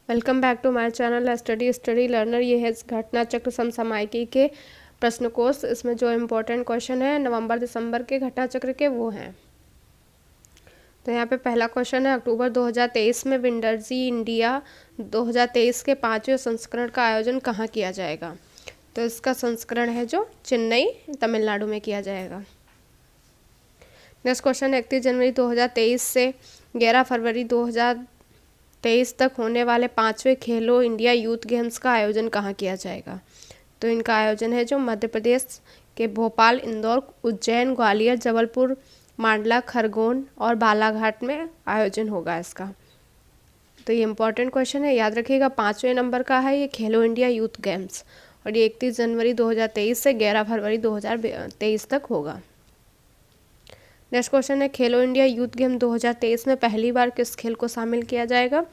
Welcome back to my channel study learner. ये है घटना चक्र समसामयिकी के प्रश्न कोश। इसमें जो इम्पोर्टेंट क्वेश्चन है नवंबर दिसंबर के घटना चक्र के वो हैं। तो यहाँ पे पहला क्वेश्चन है, अक्टूबर 2023 में विंडरजी इंडिया 2023 के 5वें संस्करण का आयोजन कहाँ किया जाएगा। तो इसका संस्करण है जो चेन्नई तमिलनाडु में किया जाएगा। नेक्स्ट क्वेश्चन है, 31 जनवरी 2023 से 11 फरवरी 2023 तक होने वाले 5वें खेलो इंडिया यूथ गेम्स का आयोजन कहाँ किया जाएगा। तो इनका आयोजन है जो मध्य प्रदेश के भोपाल, इंदौर, उज्जैन, ग्वालियर, जबलपुर, मांडला, खरगोन और बालाघाट में आयोजन होगा इसका। तो ये इंपॉर्टेंट क्वेश्चन है, याद रखिएगा। 5वें नंबर का है ये खेलो इंडिया यूथ गेम्स और ये 31 जनवरी 2023 से 11 फरवरी 2023 तक होगा। नेक्स्ट क्वेश्चन है, खेलो इंडिया यूथ गेम 2023 में पहली बार किस खेल को शामिल किया जाएगा।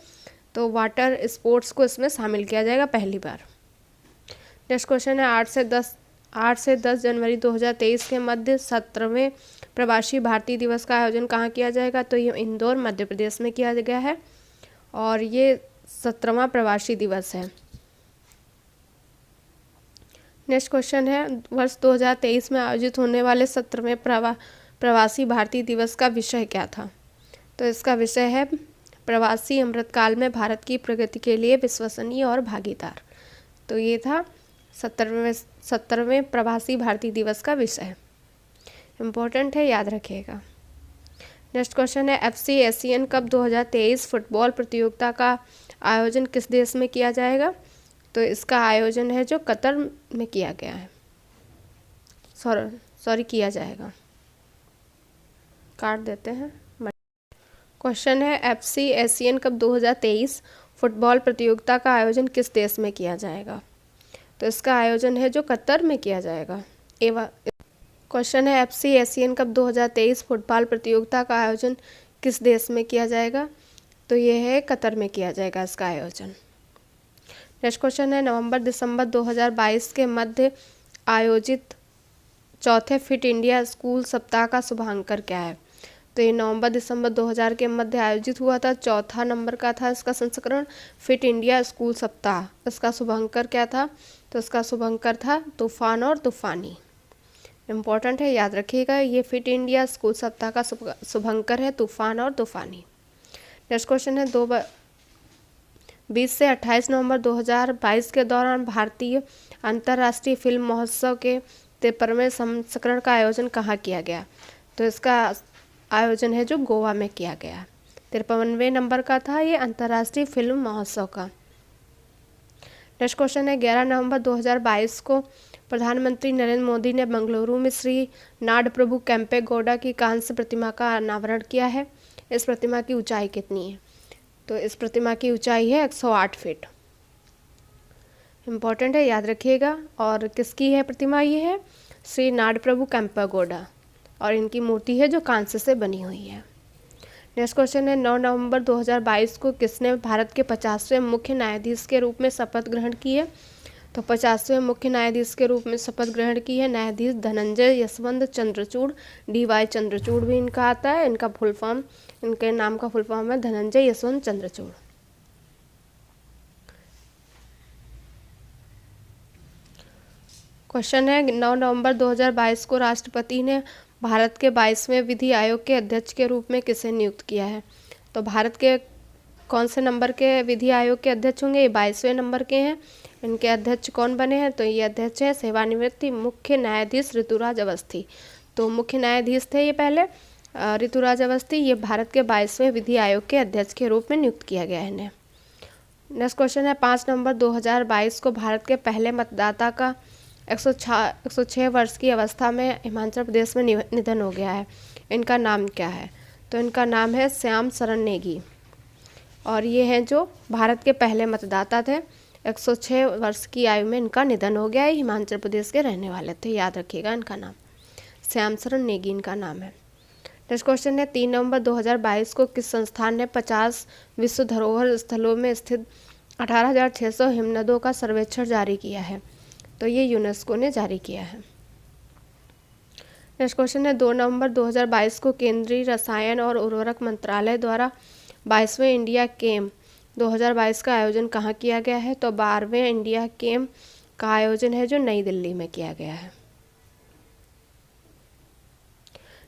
तो वाटर स्पोर्ट्स को इसमें शामिल किया जाएगा पहली बार। नेक्स्ट क्वेश्चन है, 8 से 10 जनवरी 2023 के मध्य 17वें प्रवासी भारतीय दिवस का आयोजन कहाँ किया जाएगा। तो ये इंदौर मध्य प्रदेश में किया गया है और ये 17वां प्रवासी दिवस है। नेक्स्ट क्वेश्चन है, वर्ष 2023 में आयोजित होने वाले 17वें प्रवासी भारतीय दिवस का विषय क्या था। तो इसका विषय है प्रवासी अमृतकाल में भारत की प्रगति के लिए विश्वसनीय और भागीदार। तो ये था 17वें प्रवासी भारतीय दिवस का विषय। इम्पोर्टेंट है, याद रखिएगा। नेक्स्ट क्वेश्चन है, FC एशियन कप 2023 फुटबॉल प्रतियोगिता का आयोजन किस देश में किया जाएगा। तो इसका आयोजन है जो कतर में किया गया है, किया जाएगा। काट देते हैं। क्वेश्चन है, FC एशियन कप 2023 फुटबॉल प्रतियोगिता का आयोजन किस देश में किया जाएगा। तो इसका आयोजन है जो कतर में किया जाएगा। क्वेश्चन है, FC एशियन कप 2023 फुटबॉल प्रतियोगिता का आयोजन किस देश में किया जाएगा। तो ये है कतर में किया जाएगा इसका आयोजन। नेक्स्ट क्वेश्चन है, नवंबर दिसंबर 2022 के मध्य आयोजित चौथे फिट इंडिया स्कूल सप्ताह का शुभांकर क्या है। तो ये नवंबर दिसंबर 2000 के मध्य आयोजित हुआ था, चौथा नंबर का था इसका संस्करण फिट इंडिया स्कूल सप्ताह। इसका शुभांकर क्या था। तो इसका शुभांकर था तूफान और तूफानी। इम्पॉर्टेंट है, याद रखिएगा। ये फिट इंडिया स्कूल सप्ताह का शुभांकर है तूफान और तूफानी। नेक्स्ट क्वेश्चन है, 20 से 28 नवंबर 2022 के दौरान भारतीय अंतर्राष्ट्रीय फिल्म महोत्सव के 53वें संस्करण का आयोजन कहाँ किया गया। तो इसका आयोजन है जो गोवा में किया गया। 53वें नंबर का था ये अंतर्राष्ट्रीय फिल्म महोत्सव का। नेक्स्ट क्वेश्चन है, 11 नवंबर 2022 को प्रधानमंत्री नरेंद्र मोदी ने बेंगलुरु में श्री नाडप्रभु केम्पेगौड़ा की कांस्य प्रतिमा का अनावरण किया है। इस प्रतिमा की ऊंचाई कितनी है। तो इस प्रतिमा की ऊंचाई है 108 फीट। इम्पॉर्टेंट है, याद रखिएगा। और किसकी है प्रतिमा, ये है श्री नाडप्रभु केम्पेगौड़ा और इनकी मूर्ति है जो कांस्य से बनी हुई है। नेक्स्ट क्वेश्चन है, 9 नवंबर 2022 को किसने भारत के 50वें मुख्य न्यायाधीश के रूप में शपथ ग्रहण की है। तो 50वें मुख्य न्यायाधीश के रूप में शपथ ग्रहण की है न्यायाधीश धनंजय यशवंत चंद्रचूड़। DY चंद्रचूड़ भी इनका आता है। इनका फुल फॉर्म, इनके नाम का फुल फॉर्म है धनंजय यशवंत चंद्रचूड़। क्वेश्चन है, 9 नवंबर 2022 को राष्ट्रपति ने भारत के 22वें विधि आयोग के अध्यक्ष के रूप में किसे नियुक्त किया है। तो भारत के कौन से नंबर के विधि आयोग के अध्यक्ष होंगे। ये 22वें नंबर के हैं। इनके अध्यक्ष कौन बने हैं। तो ये अध्यक्ष है सेवानिवृत्त मुख्य न्यायाधीश ऋतुराज अवस्थी। तो मुख्य न्यायाधीश थे ये पहले ऋतुराज अवस्थी। ये भारत के 22वें विधि आयोग के अध्यक्ष के रूप में नियुक्त किया गया है इन्हें। नेक्स्ट क्वेश्चन है, 5 नवंबर 2022 को भारत के पहले मतदाता का 106 वर्ष की अवस्था में हिमाचल प्रदेश में निधन हो गया है। इनका नाम क्या है। तो इनका नाम है श्याम शरण नेगी और ये हैं जो भारत के पहले मतदाता थे। 106 वर्ष की आयु में इनका निधन हो गया है। हिमाचल प्रदेश के रहने वाले थे, याद रखिएगा इनका नाम श्याम शरण नेगी इनका नाम है। नेक्स्ट क्वेश्चन है, 3 नवंबर 2022 को किस संस्थान ने 50 विश्व धरोहर स्थलों में स्थित 18,600 हिमनदों का सर्वेक्षण जारी किया है। तो ये यूनेस्को ने जारी किया है। नेक्स्ट क्वेश्चन है, 2 नवंबर 2022 को केंद्रीय रसायन और उर्वरक मंत्रालय द्वारा 22वें इंडिया गेम 2022 का आयोजन कहाँ किया गया है? तो 12वें इंडिया गेम का आयोजन है जो नई दिल्ली में किया गया है।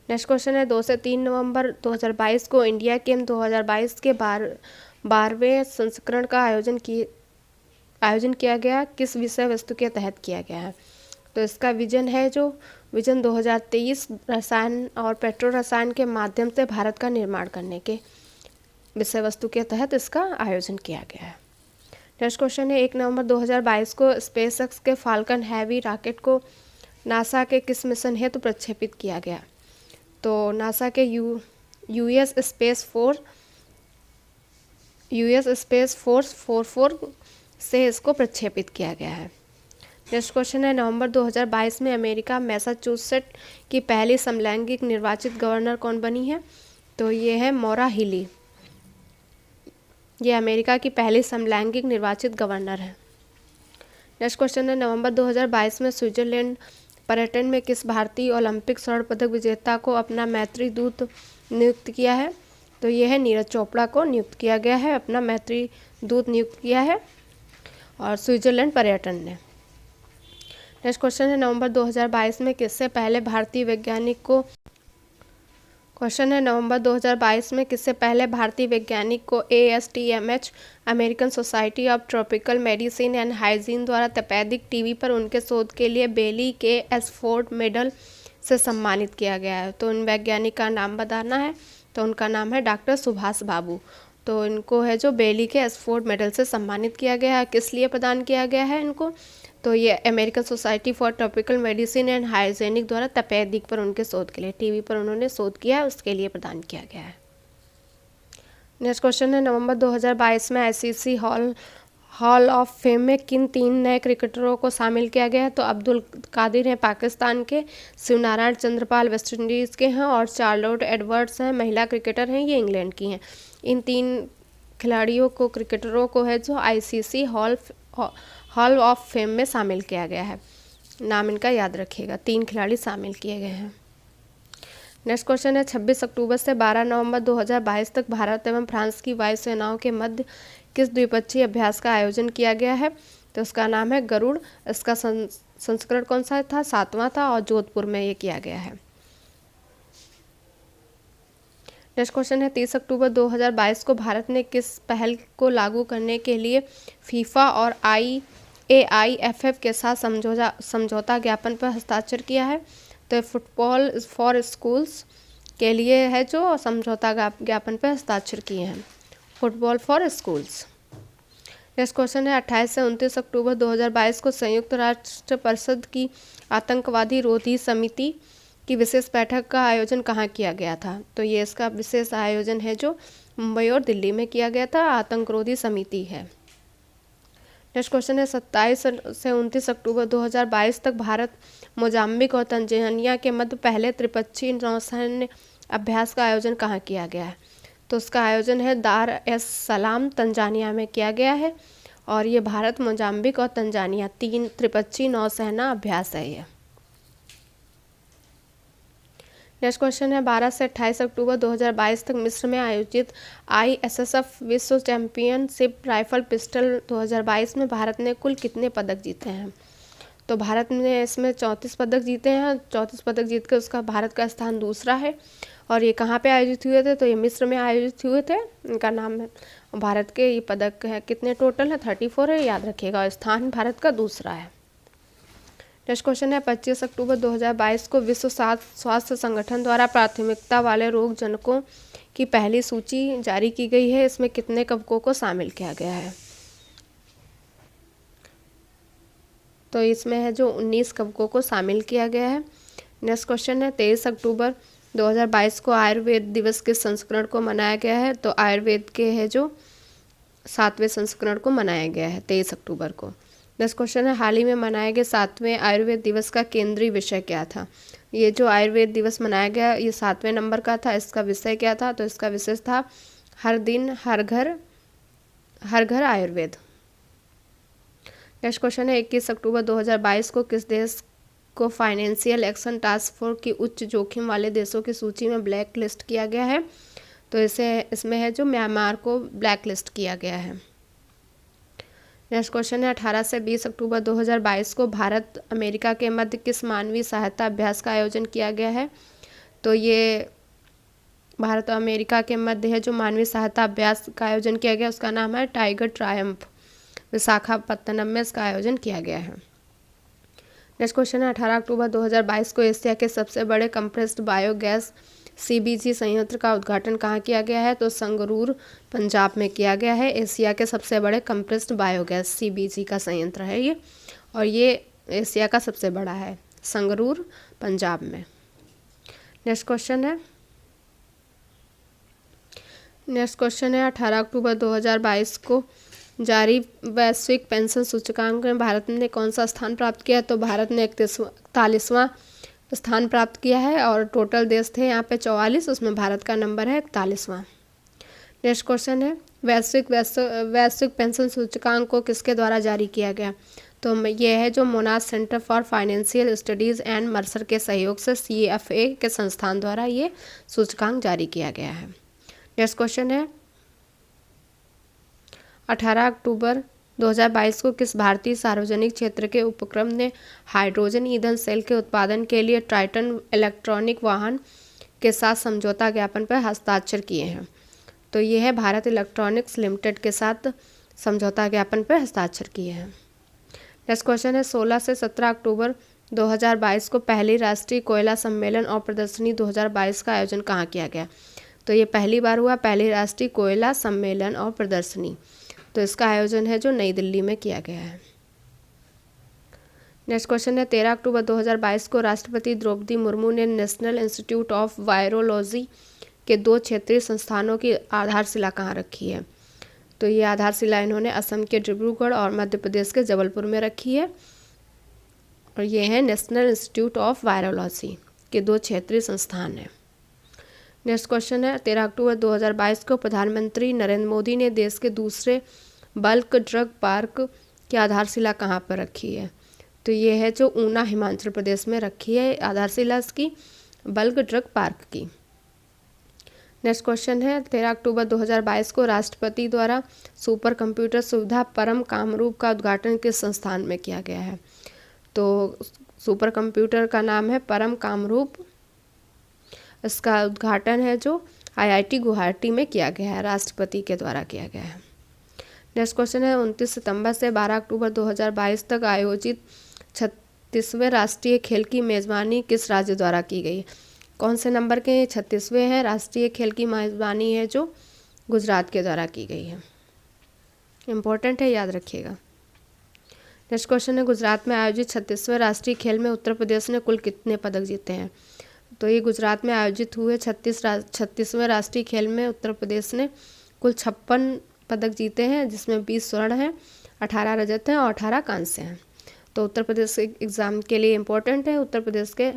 नेक्स्ट क्वेश्चन है 2 से 3 नवंबर 2022 को इंडिया गेम 2022 के 12वें संस्करण का आयोजन किया गया, किस विषय वस्तु के तहत किया गया है? तो इसका विजन 2023 रसायन और पेट्रो रसायन के माध्यम से भारत का निर्माण करने के विषय वस्तु के तहत इसका आयोजन किया गया है। नेक्स्ट क्वेश्चन है 1 नवंबर 2022 को स्पेसएक्स के फाल्कन हैवी रॉकेट को नासा के किस मिशन हेतु प्रक्षेपित किया गया? तो नासा के यूएस स्पेस फोर्स 44 से इसको प्रक्षेपित किया गया है। नेक्स्ट क्वेश्चन है नवंबर 2022 में अमेरिका मैसाचुसेट्स की पहली समलैंगिक निर्वाचित गवर्नर कौन बनी है? तो ये है मौरा हिली। ये अमेरिका की पहली समलैंगिक निर्वाचित गवर्नर है। नेक्स्ट क्वेश्चन है नवंबर 2022 में स्विट्जरलैंड पर्यटन में किस भारतीय ओलंपिक स्वर्ण पदक विजेता को अपना मैत्री दूत नियुक्त किया है? तो ये है नीरज चोपड़ा को नियुक्त किया गया है, अपना मैत्री दूत नियुक्त किया है और स्विट्जरलैंड पर्यटन ने। नेक्स्ट क्वेश्चन है नवंबर 2022 में किससे पहले भारतीय वैज्ञानिक को ASTMH American society of tropical medicine and hygiene द्वारा तपेदिक टीबी पर उनके शोध के लिए बेली के एसफोर्ड मेडल से सम्मानित किया गया है? तो उन वैज्ञानिक का नाम बताना है। तो उनका नाम है डॉक्टर सुभाष बाबू। तो इनको है जो बेली के एसफोर्ड मेडल से सम्मानित किया गया है। किस लिए प्रदान किया गया है इनको? तो ये American society for tropical medicine and hygienic द्वारा तपेदिक पर उनके शोध के लिए, टीबी पर उन्होंने शोध किया है, उसके लिए प्रदान किया गया है। नेक्स्ट क्वेश्चन है नवंबर 2022 में ICC हॉल ऑफ फेम में किन 3 नए क्रिकेटरों को शामिल किया गया है? तो अब्दुल कादिर हैं पाकिस्तान के, शिवनारायण चंद्रपाल वेस्ट इंडीज़ के हैं और चार्लोट एडवर्ड्स हैं महिला क्रिकेटर हैं, ये इंग्लैंड की हैं। इन 3 क्रिकेटरों को है जो ICC हॉल ऑफ फेम में शामिल किया गया है। नाम इनका याद रखिएगा, 3 खिलाड़ी शामिल किए गए हैं। नेक्स्ट क्वेश्चन है 26 अक्टूबर से 12 नवंबर 2022 तक भारत एवं फ्रांस की वायुसेनाओं के मध्य किस द्विपक्षीय अभ्यास का आयोजन किया गया है? तो उसका नाम है गरुड़। इसका संस्करण कौन सा था? 7वां था और जोधपुर में ये किया गया है। नेक्स्ट क्वेश्चन है 30 अक्टूबर 2022 को भारत ने किस पहल को लागू करने के लिए फीफा और IAIFF के साथ समझौता ज्ञापन पर हस्ताक्षर किया है? तो फुटबॉल फॉर स्कूल्स के लिए है जो समझौता ज्ञापन पर हस्ताक्षर किए हैं, football for schools. Next question है 28 से 29 अक्टूबर 2022 को संयुक्त राष्ट्र परिषद की आतंकवादी रोधी समिति की विशेष बैठक का आयोजन कहाँ किया गया था? तो ये इसका विशेष आयोजन है जो मुंबई और दिल्ली में किया गया था, आतंकरोधी समिति है। नेक्स्ट क्वेश्चन है 27 से 29 अक्टूबर 2022 तक भारत, मोजाम्बिक और तंजानिया के मध्य पहले त्रिपक्षीय नौसैन्य अभ्यास का आयोजन कहाँ किया गया है? तो उसका आयोजन है दार एस सलाम तंजानिया में किया गया है और ये भारत, मोजाम्बिक और तंजानिया 3 त्रिपक्षीय नौसेना अभ्यास है ये। नेक्स्ट क्वेश्चन है 12 से 28 अक्टूबर 2022 तक मिस्र में आयोजित ISSF विश्व चैंपियनशिप राइफल पिस्टल 2022 में भारत ने कुल कितने पदक जीते हैं? तो भारत ने इसमें 34 पदक जीते हैं। 34 पदक जीत कर उसका भारत का स्थान दूसरा है। और ये कहाँ पे आयोजित हुए थे? तो ये मिस्र में आयोजित हुए थे। इनका नाम है, भारत के ये पदक है कितने टोटल है? 34 है, याद रखिएगा। और स्थान भारत का दूसरा है। नेक्स्ट क्वेश्चन है 25 अक्टूबर 2022 को विश्व स्वास्थ्य संगठन द्वारा प्राथमिकता वाले रोग जनकों की पहली सूची जारी की गई है। इसमें कितने कवकों को शामिल किया गया है? तो इसमें है जो 19 कवकों को शामिल किया गया है। नेक्स्ट क्वेश्चन है 23 अक्टूबर 2022 को आयुर्वेद दिवस के संस्करण को मनाया गया है। तो आयुर्वेद के है जो 7वें संस्करण को मनाया गया है 23 अक्टूबर को। नेक्स्ट क्वेश्चन है हाल ही में मनाए गए 7वें आयुर्वेद दिवस का केंद्रीय विषय क्या था? ये जो आयुर्वेद दिवस मनाया गया ये 7वें नंबर का था। इसका विषय क्या था? तो इसका विषय था हर दिन हर घर आयुर्वेद। नेक्स्ट क्वेश्चन है 21 अक्टूबर 2022 को किस देश को फाइनेंशियल एक्शन टास्क फोर्स की उच्च जोखिम वाले देशों की सूची में ब्लैक लिस्ट किया गया है? तो इसमें है जो म्यांमार को ब्लैक लिस्ट किया गया है। नेक्स्ट क्वेश्चन है 18 से 20 अक्टूबर 2022 को भारत अमेरिका के मध्य किस मानवीय सहायता अभ्यास का आयोजन किया गया है? तो ये भारत और अमेरिका के मध्य है जो मानवीय सहायता अभ्यास का आयोजन किया गया, उसका नाम है टाइगर ट्रायम्फ। विशाखापत्तनम में इसका आयोजन किया गया है। नेक्स्ट क्वेश्चन है 18 अक्टूबर 2022 को एशिया के सबसे बड़े कंप्रेस्ड बायोगैस CBG संयंत्र का उद्घाटन कहाँ किया गया है? तो संगरूर पंजाब में किया गया है। एशिया के सबसे बड़े कंप्रेस्ड बायोगैस CBG का संयंत्र है ये, और ये एशिया का सबसे बड़ा है, संगरूर पंजाब में। नेक्स्ट क्वेश्चन है 18 अक्टूबर 2022 को जारी वैश्विक पेंशन सूचकांक में भारत ने कौन सा स्थान प्राप्त किया? तो भारत ने 41वां स्थान प्राप्त किया है, और टोटल देश थे यहाँ पे 44, उसमें भारत का नंबर है 41वां। नेक्स्ट क्वेश्चन है वैश्विक पेंशन सूचकांक को किसके द्वारा जारी किया गया? तो ये है जो मोनाश centre for financial studies and Mercer के सहयोग से CFA के संस्थान द्वारा ये सूचकांक जारी किया गया है। नेक्स्ट क्वेश्चन है 18 अक्टूबर 2022 को किस भारतीय सार्वजनिक क्षेत्र के उपक्रम ने हाइड्रोजन ईंधन सेल के उत्पादन के लिए ट्राइटन इलेक्ट्रॉनिक वाहन के साथ समझौता ज्ञापन पर हस्ताक्षर किए हैं? तो ये है भारत इलेक्ट्रॉनिक्स लिमिटेड के साथ समझौता ज्ञापन पर हस्ताक्षर किए हैं। नेक्स्ट क्वेश्चन है 16 से 17 अक्टूबर 2022 को पहली राष्ट्रीय कोयला सम्मेलन और प्रदर्शनी 2022 का आयोजन कहाँ किया गया? तो ये पहली बार हुआ पहली राष्ट्रीय कोयला सम्मेलन और प्रदर्शनी, तो इसका आयोजन है जो नई दिल्ली में किया गया है। नेक्स्ट क्वेश्चन है 13 अक्टूबर 2022 को राष्ट्रपति द्रौपदी मुर्मू ने नेशनल इंस्टीट्यूट ऑफ वायरोलॉजी के 2 क्षेत्रीय संस्थानों की आधारशिला कहाँ रखी है? तो ये आधारशिला इन्होंने असम के डिब्रूगढ़ और मध्य प्रदेश के जबलपुर में रखी है, और ये है नेशनल इंस्टीट्यूट ऑफ वायरोलॉजी के 2 क्षेत्रीय संस्थान हैं। नेक्स्ट क्वेश्चन है 13 अक्टूबर 2022 को प्रधानमंत्री नरेंद्र मोदी ने देश के दूसरे बल्क ड्रग पार्क की आधारशिला कहाँ पर रखी है? तो ये है जो ऊना हिमाचल प्रदेश में रखी है आधारशिला इसकी बल्क ड्रग पार्क की। नेक्स्ट क्वेश्चन है 13 अक्टूबर 2022 को राष्ट्रपति द्वारा सुपर कंप्यूटर सुविधा परम कामरूप का उद्घाटन किस संस्थान में किया गया है? तो सुपर कंप्यूटर का नाम है परम कामरूप, इसका उद्घाटन है जो IIT गुवाहाटी में किया गया है, राष्ट्रपति के द्वारा किया गया है। नेक्स्ट क्वेश्चन है 29 सितंबर से 12 अक्टूबर 2022 तक आयोजित 36वें राष्ट्रीय खेल की मेज़बानी किस राज्य द्वारा की गई? कौन से नंबर के 36वें हैं राष्ट्रीय खेल की मेज़बानी है जो गुजरात के द्वारा की गई है, इम्पोर्टेंट है, याद रखिएगा। नेक्स्ट क्वेश्चन है गुजरात में आयोजित 36वें राष्ट्रीय खेल में उत्तर प्रदेश ने कुल कितने पदक जीते हैं? तो ये गुजरात में आयोजित हुए 36वें राष्ट्रीय खेल में उत्तर प्रदेश ने कुल 56 पदक जीते हैं, जिसमें 20 स्वर्ण हैं, 18 रजत हैं और 18 कांस्य हैं। तो उत्तर प्रदेश एग्ज़ाम के लिए इम्पोर्टेंट है, उत्तर प्रदेश के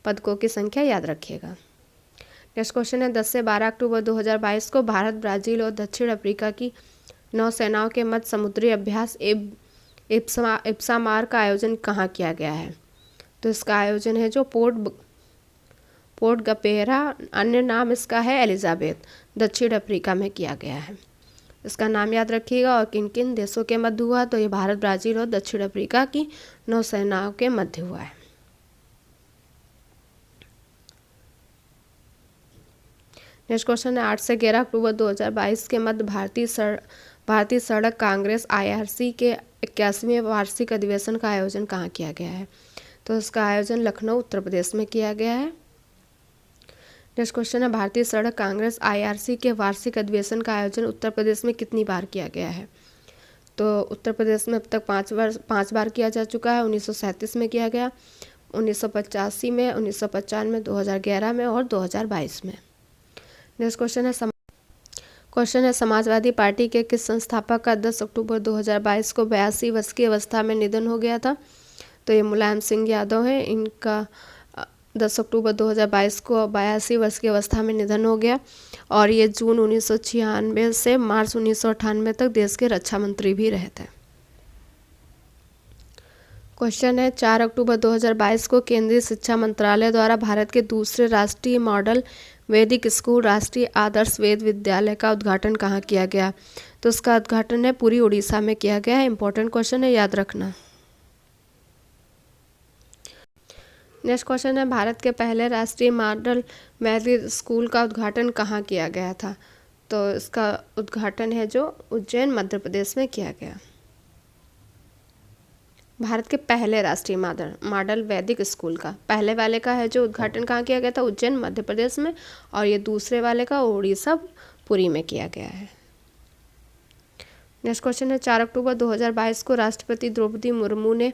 पदकों की संख्या याद रखिएगा। नेक्स्ट क्वेश्चन है 10 से 12 अक्टूबर 2022 को भारत, ब्राज़ील और दक्षिण अफ्रीका की नौसेनाओं के मध्य समुद्री अभ्यास इप्सामार का आयोजन कहाँ किया गया है? तो इसका आयोजन है जो पोर्ट गपेरा, अन्य नाम इसका है एलिजाबेथ, दक्षिण अफ्रीका में किया गया है। इसका नाम याद रखिएगा। और किन किन देशों के मध्य हुआ? तो ये भारत, ब्राज़ील और दक्षिण अफ्रीका की नौसेनाओं के मध्य हुआ है। नेक्स्ट क्वेश्चन है 8 से 11 अक्टूबर 2022 के मध्य भारतीय सड़क कांग्रेस IRC के 81वें वार्षिक अधिवेशन का आयोजन कहाँ किया गया है? तो इसका आयोजन लखनऊ, उत्तर प्रदेश में किया गया है। नेक्स्ट क्वेश्चन है भारतीय सड़क कांग्रेस IRC के वार्षिक अधिवेशन का आयोजन उत्तर प्रदेश में कितनी बार किया गया है? तो उत्तर प्रदेश में अब तक 5 बार किया जा चुका है। 1937 में किया गया, 1985 में, 1995 में, 2011 में और 2022 में। नेक्स्ट क्वेश्चन है समाजवादी पार्टी के किस संस्थापक का 10 अक्टूबर 2022 को 82 वर्ष की अवस्था में निधन हो गया था? तो ये मुलायम सिंह यादव हैं। इनका 10 अक्टूबर 2022 को 82 वर्ष की अवस्था में निधन हो गया, और ये जून 1996 से मार्च 1998 तक देश के रक्षा मंत्री भी रहे थे। क्वेश्चन है 4 अक्टूबर 2022 को केंद्रीय शिक्षा मंत्रालय द्वारा भारत के दूसरे राष्ट्रीय मॉडल वैदिक स्कूल राष्ट्रीय आदर्श वेद विद्यालय का उद्घाटन कहाँ किया गया? तो उसका उद्घाटन है पुरी उड़ीसा में किया गया है। इंपॉर्टेंट क्वेश्चन है, याद रखना। नेक्स्ट क्वेश्चन है, भारत के पहले राष्ट्रीय मॉडल वैदिक स्कूल का उद्घाटन कहाँ किया गया था? तो इसका उद्घाटन है जो उज्जैन मध्य प्रदेश में किया गया। भारत के पहले राष्ट्रीय मॉडल वैदिक स्कूल का पहले वाले का है जो उद्घाटन कहाँ किया गया था? उज्जैन मध्य प्रदेश में। और ये दूसरे वाले का उड़ीसा पुरी में किया गया है। नेक्स्ट क्वेश्चन है, 4 अक्टूबर 2022 को राष्ट्रपति द्रौपदी मुर्मू ने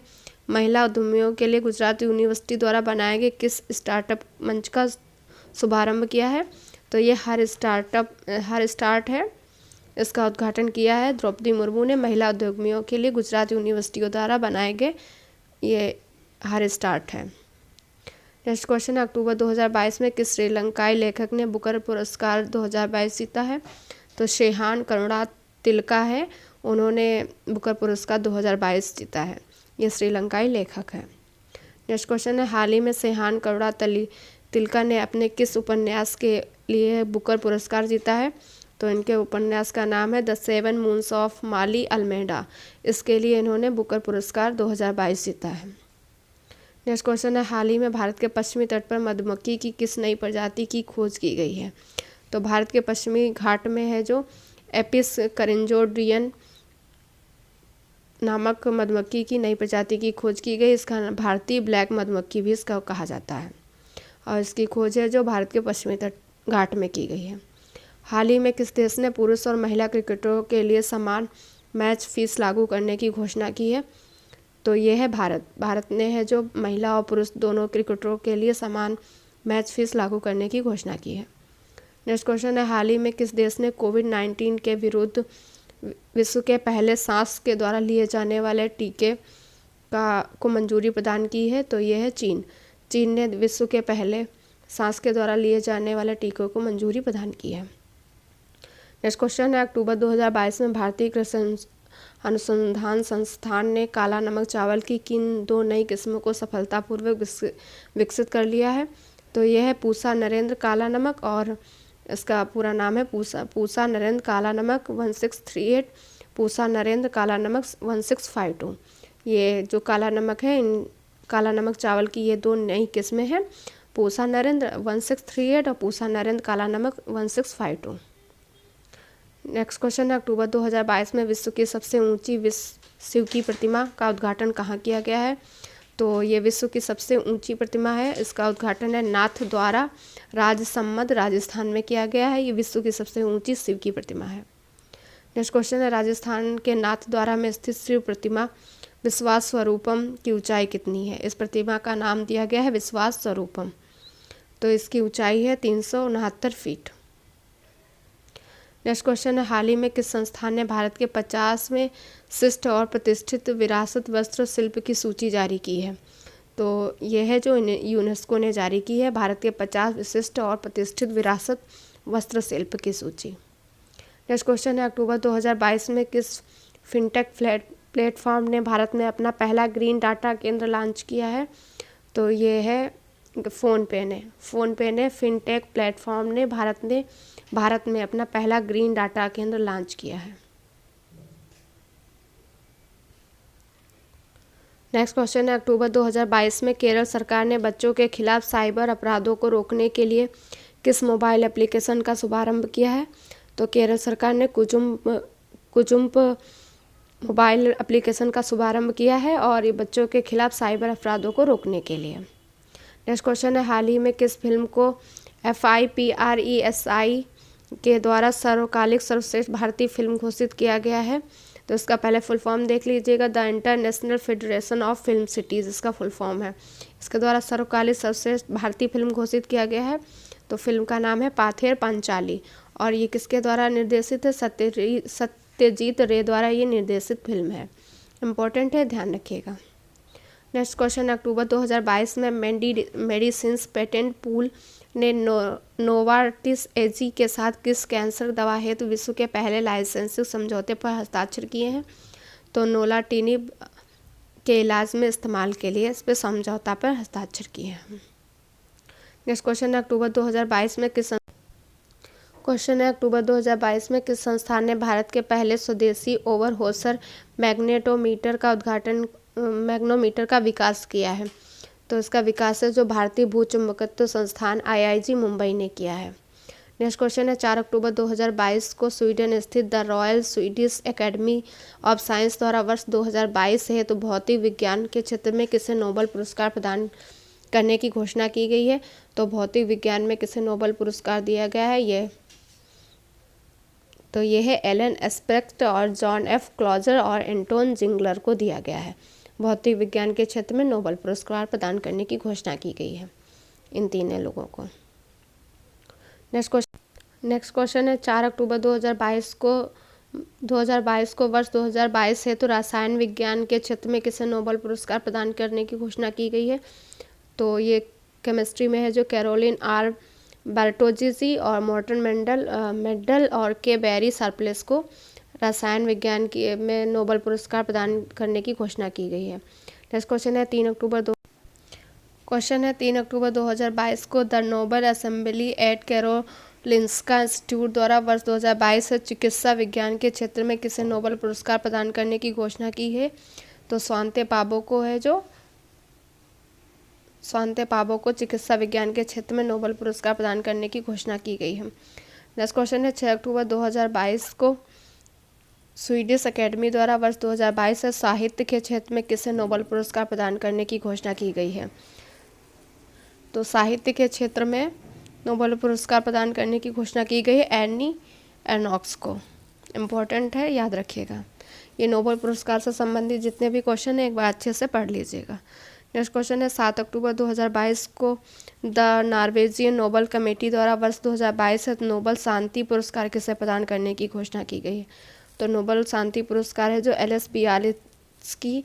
महिला उद्यमियों के लिए गुजरात यूनिवर्सिटी द्वारा बनाए गए किस स्टार्टअप मंच का शुभारंभ किया है? तो ये हर स्टार्ट है, इसका उद्घाटन किया है द्रौपदी मुर्मू ने महिला उद्यमियों के लिए गुजरात यूनिवर्सिटियों द्वारा बनाए गए ये हर स्टार्ट है। नेक्स्ट क्वेश्चन है, अक्टूबर 2022 में किस श्रीलंकाई लेखक ने बुकर पुरस्कार 2022 जीता है? तो शेहान करुणा तिलका है, उन्होंने बुकर पुरस्कार 2022 जीता है। ये श्रीलंकाई लेखक है। नेक्स्ट क्वेश्चन है, हाल ही में शेहान करुणा तिलका ने अपने किस उपन्यास के लिए बुकर पुरस्कार जीता है? तो इनके उपन्यास का नाम है the 7 moons of Maali Almeida. इसके लिए इन्होंने बुकर पुरस्कार 2022 जीता है। नेक्स्ट क्वेश्चन है, हाल ही में भारत के पश्चिमी तट पर मधुमक्खी की किस नई प्रजाति की खोज की गई है? तो भारत के पश्चिमी घाट में है जो एपिस करिंजोडियन नामक मधुमक्खी की नई प्रजाति की खोज की गई। इसका भारतीय ब्लैक मधुमक्खी भी इसका कहा जाता है और इसकी खोज है जो भारत के पश्चिमी तट घाट में की गई है। हाल ही में किस देश ने पुरुष और महिला क्रिकेटरों के लिए समान मैच फीस लागू करने की घोषणा की है? तो ये है भारत। भारत ने है जो महिला और पुरुष दोनों क्रिकेटरों के लिए समान मैच फीस लागू करने की घोषणा की है। नेक्स्ट क्वेश्चन है, हाल ही में किस देश ने कोविड-19 के विरुद्ध विश्व के पहले सांस के द्वारा लिए जाने वाले टीके को मंजूरी प्रदान की है? तो ये है चीन। चीन ने विश्व के पहले सांस के द्वारा लिए जाने वाले टीकों को मंजूरी प्रदान की है। नेक्स्ट क्वेश्चन है, अक्टूबर 2022 में भारतीय कृषि अनुसंधान संस्थान ने काला नमक चावल की किन 2 नई किस्मों को सफलतापूर्वक विकसित कर लिया है? तो यह है पूसा नरेंद्र काला नमक और इसका पूरा नाम है पूसा नरेंद्र काला नमक 1638, पूसा नरेंद्र काला नमक 1652। ये जो काला नमक है, इन काला नमक चावल की ये 2 नई किस्में हैं, पूसा नरेंद्र 1638 और पूसा नरेंद्र काला नमक 1652। नेक्स्ट क्वेश्चन है, अक्टूबर 2022 में विश्व की सबसे ऊंची शिव की प्रतिमा का उद्घाटन कहाँ किया गया है? तो ये विश्व की सबसे ऊंची प्रतिमा है, इसका उद्घाटन है नाथ द्वारा राजसमंद राजस्थान में किया गया है। ये विश्व की सबसे ऊंची शिव की प्रतिमा है। नेक्स्ट क्वेश्चन है, राजस्थान के नाथ द्वारा में स्थित शिव प्रतिमा विश्वास स्वरूपम की ऊंचाई कितनी है? इस प्रतिमा का नाम दिया गया है विश्वास स्वरूपम, तो इसकी ऊंचाई है 369 फीट। नेक्स्ट क्वेश्चन है, हाल ही में किस संस्थान ने भारत के 50वें शिष्ट और प्रतिष्ठित विरासत वस्त्र शिल्प की सूची जारी की है? तो यह है जो यूनेस्को ने जारी की है भारत के 50 विशिष्ट और प्रतिष्ठित विरासत वस्त्र शिल्प की सूची। नेक्स्ट क्वेश्चन है, अक्टूबर 2022 में किस फिनटेक प्लेटफॉर्म ने भारत में अपना पहला ग्रीन डाटा केंद्र लॉन्च किया है? तो ये है फ़ोनपे ने फिनटेक प्लेटफॉर्म ने भारत में अपना पहला ग्रीन डाटा केंद्र लॉन्च किया है। नेक्स्ट क्वेश्चन है, अक्टूबर 2022 में केरल सरकार ने बच्चों के खिलाफ साइबर अपराधों को रोकने के लिए किस मोबाइल एप्लीकेशन का शुभारंभ किया है? तो केरल सरकार ने कुजुम्प मोबाइल एप्लीकेशन का शुभारंभ किया है और ये बच्चों के खिलाफ साइबर अपराधों को रोकने के लिए। नेक्स्ट क्वेश्चन है, हाल ही में किस फिल्म को FIPRESI के द्वारा सर्वकालिक सर्वश्रेष्ठ भारतीय फिल्म घोषित किया गया है? तो इसका पहले फुल फॉर्म देख लीजिएगा, the international federation of film cities इसका फुल फॉर्म है। इसके द्वारा सर्वकालिक सर्वश्रेष्ठ भारतीय फिल्म घोषित किया गया है। तो फिल्म का नाम है पाथेर पांचाली और ये किसके द्वारा निर्देशित है? सत्यजीत रे द्वारा ये निर्देशित फिल्म है। इम्पोर्टेंट है, ध्यान रखिएगा। नेक्स्ट क्वेश्चन, अक्टूबर 2022 में मेडिसिन्स पेटेंट पूल ने नोवार्टिस एजी के साथ किस कैंसर दवा हेतु विश्व के पहले लाइसेंसिंग समझौते पर हस्ताक्षर किए हैं? तो नोलाटिनिब के इलाज में इस्तेमाल के लिए इस पर समझौता पर हस्ताक्षर किए हैं। नेक्स्ट क्वेश्चन, अक्टूबर 2022 में किस क्वेश्चन है अक्टूबर 2022 में किस संस्थान ने भारत के पहले स्वदेशी ओवरहोसर मैग्नेटोमीटर का विकास किया है? तो इसका विकास है जो भारतीय भूचुंबकत्व संस्थान IIG मुंबई ने किया है। नेक्स्ट क्वेश्चन है 4 अक्टूबर 2022 को स्वीडन स्थित the royal Swedish academy of science द्वारा वर्ष 2022 हेतु भौतिक विज्ञान के क्षेत्र में किसे नोबेल पुरस्कार प्रदान करने की घोषणा की गई है? तो भौतिक विज्ञान में किसे नोबेल पुरस्कार दिया गया है? ये है एलन एस्पेक्ट और जॉन F क्लॉजर और एंटोन जिंगलर को दिया गया है। भौतिक विज्ञान के क्षेत्र में नोबेल पुरस्कार प्रदान करने की घोषणा की गई है इन तीनों लोगों को। नेक्स्ट क्वेश्चन है 4 अक्टूबर 2022 को वर्ष 2022 हेतु रसायन विज्ञान के क्षेत्र में किसे नोबेल पुरस्कार प्रदान करने की घोषणा की गई है? तो ये केमिस्ट्री में है जो कैरोलिन R बर्टोजीजी और मॉर्टन मेंडल और के बेरी सरप्लेस को रसायन विज्ञान में नोबेल पुरस्कार प्रदान करने की घोषणा की गई है। नेक्स्ट क्वेश्चन है 3 अक्टूबर 2022 को the Nobel assembly eight Karolinska institute द्वारा वर्ष 2022 से चिकित्सा विज्ञान के क्षेत्र में किसे नोबेल पुरस्कार प्रदान करने की घोषणा की है? तो स्वांते पाबो को चिकित्सा विज्ञान के क्षेत्र में नोबेल पुरस्कार प्रदान करने की घोषणा की गई है। नेक्स्ट क्वेश्चन है 6 अक्टूबर 2022 को स्वीडिश एकेडमी द्वारा वर्ष 2022 से साहित्य के क्षेत्र में किसे नोबेल पुरस्कार प्रदान करने की घोषणा की गई है? तो साहित्य के क्षेत्र में नोबेल पुरस्कार प्रदान करने की घोषणा की गई है एनी एर्नॉक्स को। इम्पोर्टेंट है, याद रखिएगा। ये नोबेल पुरस्कार से संबंधित जितने भी क्वेश्चन हैं एक बार अच्छे से पढ़ लीजिएगा। नेक्स्ट क्वेश्चन है 7 अक्टूबर 2022 को द नॉर्वेजियन नोबेल कमेटी द्वारा वर्ष 2022 से नोबेल शांति पुरस्कार किसे प्रदान करने की घोषणा की गई है? तो नोबेल शांति पुरस्कार है जो LS बियालित्स्की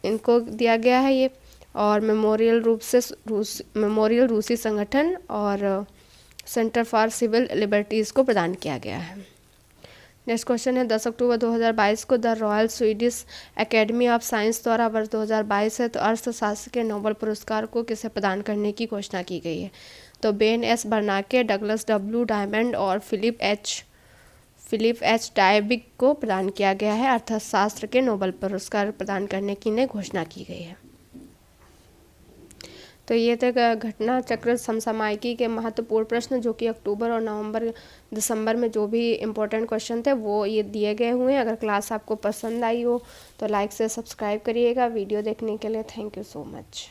इनको दिया गया है ये, और मेमोरियल रूसी संगठन और सेंटर फॉर सिविल लिबर्टीज़ को प्रदान किया गया है। नेक्स्ट क्वेश्चन है 10 अक्टूबर 2022 को the royal Swedish academy of science द्वारा वर्ष 2022 है तो अर्थशास्त्र के नोबेल पुरस्कार को किसे प्रदान करने की घोषणा की गई है? तो Ben S बर्नाके, Douglas W diamond और फिलिप H डायबिक को प्रदान किया गया है। अर्थशास्त्र के नोबेल पुरस्कार प्रदान करने की ने घोषणा की गई है। तो ये थे घटना चक्र समसामयिकी के महत्वपूर्ण प्रश्न जो कि अक्टूबर और दिसंबर में जो भी इम्पोर्टेंट क्वेश्चन थे वो ये दिए गए हुए हैं। अगर क्लास आपको पसंद आई हो तो लाइक से सब्सक्राइब करिएगा। वीडियो देखने के लिए थैंक यू सो मच।